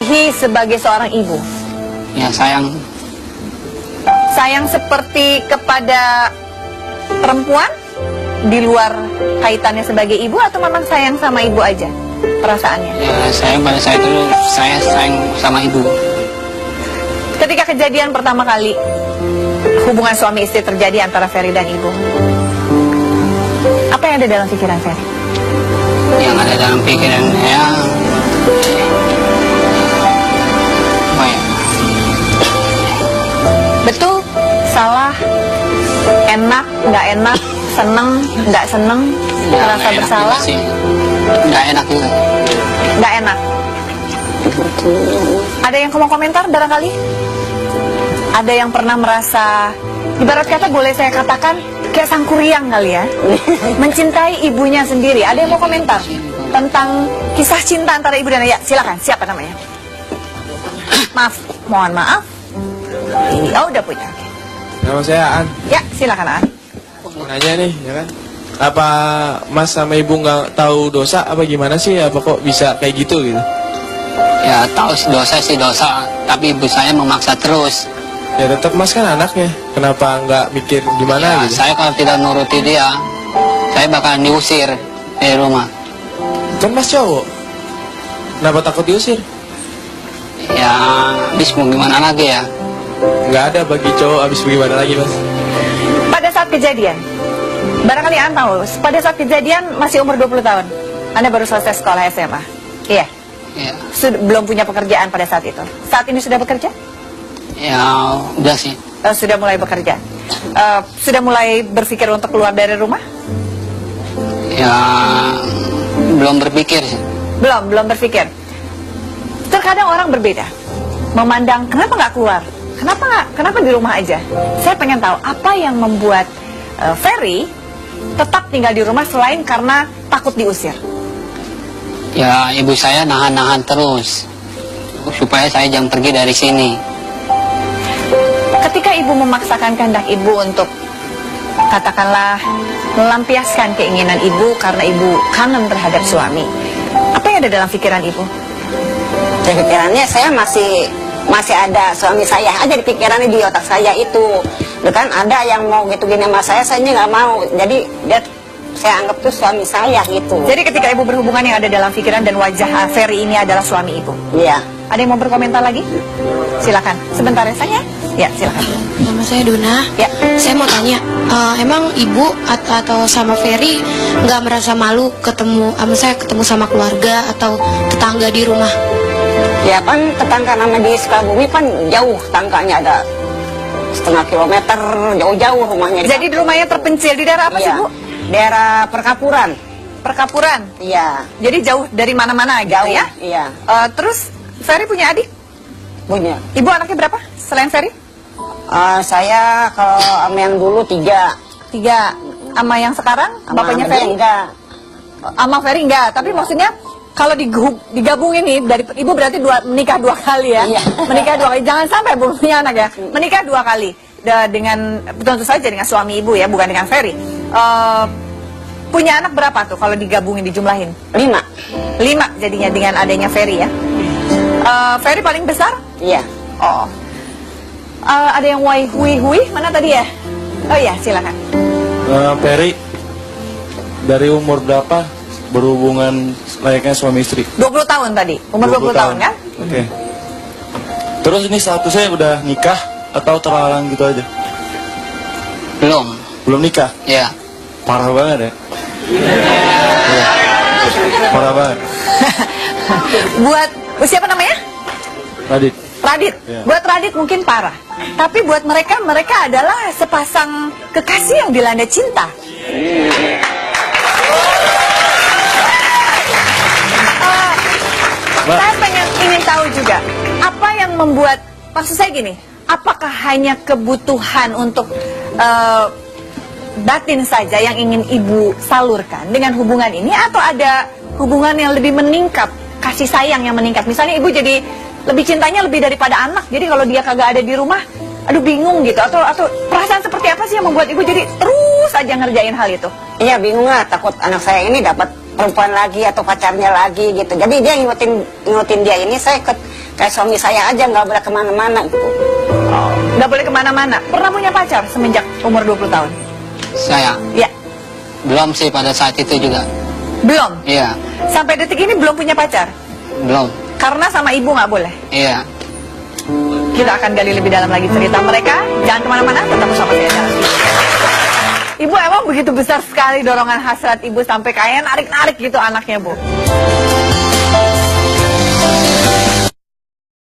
Sebagai seorang ibu, Ya sayang. sayang seperti kepada perempuan di luar kaitannya sebagai ibu, atau memang sayang sama ibu aja perasaannya? Ya sayang pada saya itu, saya sayang sama ibu. Ketika kejadian pertama kali hubungan suami istri terjadi antara Ferry dan ibu, apa yang ada dalam pikiran Ferry? Yang ada dalam pikiran saya, apa ya? Betul, salah, enak, nggak enak, seneng, nggak seneng, Ya, merasa nggak enak bersalah, juga sih. Nggak enak juga. nggak enak. Ada yang mau komentar barangkali? Ada yang pernah merasa, ibarat kata boleh saya katakan kayak sangkuriang kali ya, mencintai ibunya sendiri. Ada yang mau komentar tentang kisah cinta antara ibu dan ayah? Silakan, siapa namanya? Maaf, mohon maaf. Ini, oh udah punya. Nama saya Aan. Ya, silakan Aan. Nanya nih, ya kan? Apa Mas sama Ibu nggak tahu dosa? Apa gimana sih? Apa kok bisa kayak gitu gitu? Ya tahu dosa sih dosa, tapi ibu saya memaksa terus. Ya tetap Mas kan anaknya. Kenapa nggak mikir gimana Ya, gitu? saya kalau tidak nuruti dia, saya bakalan diusir dari rumah. Kan Mas cowok. Kenapa takut diusir? Ya, habis mau gimana lagi ya? Nggak ada bagi cowok habis bagaimana lagi Mas? Pada saat kejadian, barangkali Anda tahu, pada saat kejadian masih umur 20 tahun. Anda baru selesai sekolah SMA. Iya. Ya, Belum punya pekerjaan pada saat itu. Saat ini sudah bekerja? ya udah sih. Sudah mulai bekerja. Sudah mulai berpikir untuk keluar dari rumah? Ya belum berpikir sih. Belum berpikir. Terkadang orang berbeda. Memandang, kenapa nggak keluar? Kenapa di rumah aja? Saya pengen tahu apa yang membuat Ferry tetap tinggal di rumah selain karena takut diusir. Ya ibu saya nahan-nahan terus supaya saya jangan pergi dari sini. Ketika ibu memaksakan kehendak ibu untuk katakanlah melampiaskan keinginan ibu karena ibu kangen terhadap suami, apa yang ada dalam pikiran ibu? Di pikirannya saya masih ada suami saya aja di pikirannya, di otak saya itu. Kan ada yang mau gitu gini sama saya nggak mau. Jadi dia, saya anggap tuh suami saya gitu. Jadi ketika ibu berhubungan, yang ada dalam pikiran dan wajah Ferry ini adalah suami ibu. Iya. Ada yang mau berkomentar lagi? Silakan. Sebentar ya saya. Ya, silakan. Nama saya Dona. Ya. Saya mau tanya, emang ibu atau sama Ferry nggak merasa malu ketemu sama keluarga atau tetangga di rumah? Ya kan tetangga nama di Sukabumi kan jauh, tetangganya ada setengah kilometer, jauh-jauh rumahnya. Jadi di rumahnya terpencil di daerah apa sih, Iya. Bu? Daerah Perkapuran. Perkapuran. Iya. Jadi jauh dari mana-mana gitu Jauh ya? Iya. Terus Ferry punya adik? Punya. Ibu anaknya berapa selain Ferry? Saya kalau sama yang dulu 3. 3. Sama yang sekarang? Bapaknya Sama dia Ferry? enggak. Sama Ferry enggak, tapi maksudnya kalau digabungin nih, dari ibu berarti menikah 2 kali ya? Iya. Menikah 2 kali, jangan sampai belum punya anak ya. Menikah 2 kali dengan tentu saja dengan suami ibu ya, bukan dengan Ferry. Punya anak berapa tuh kalau digabungin, dijumlahin? 5. 5 jadinya dengan adanya Ferry ya. Ferry paling besar? Iya. Oh. Ada yang hui mana tadi ya? Oh iya, silakan. Ferry, dari umur berapa berhubungan layaknya suami istri? 20 tahun tadi. Umur 20 tahun kan? Oke. Terus ini statusnya udah nikah atau terlarang gitu aja? Belum nikah? Ya. Parah banget ya? Iya. Parah banget. Buat siapa namanya? Radit. Radit. Ya. Buat Radit mungkin parah. Tapi buat mereka adalah sepasang kekasih yang dilanda cinta. Saya ingin tahu juga apa yang membuat, maksud saya gini, apakah hanya kebutuhan untuk batin saja yang ingin ibu salurkan dengan hubungan ini, atau ada hubungan yang lebih meningkat, kasih sayang yang meningkat? Misalnya ibu jadi lebih cintanya lebih daripada anak, jadi kalau dia kagak ada di rumah, aduh bingung gitu, atau perasaan seperti apa sih yang membuat ibu jadi terus aja ngerjain hal itu? Iya, bingung lah, takut anak saya ini dapat perempuan lagi atau pacarnya lagi gitu. Jadi dia ngingetin dia ini, saya Kayak suami saya aja nggak boleh kemana-mana gitu. Nggak boleh kemana-mana. Pernah punya pacar semenjak umur 20 tahun? Saya Ya, belum sih pada saat itu juga. belum. Iya, Sampai detik ini belum punya pacar? belum. Karena sama ibu nggak boleh. Iya. Kita akan gali lebih dalam lagi cerita mereka. Jangan kemana-mana, tetap bersama saya Jalan Hidup. Ibu emang begitu besar sekali dorongan hasrat ibu sampai kayak narik-narik gitu anaknya, Bu.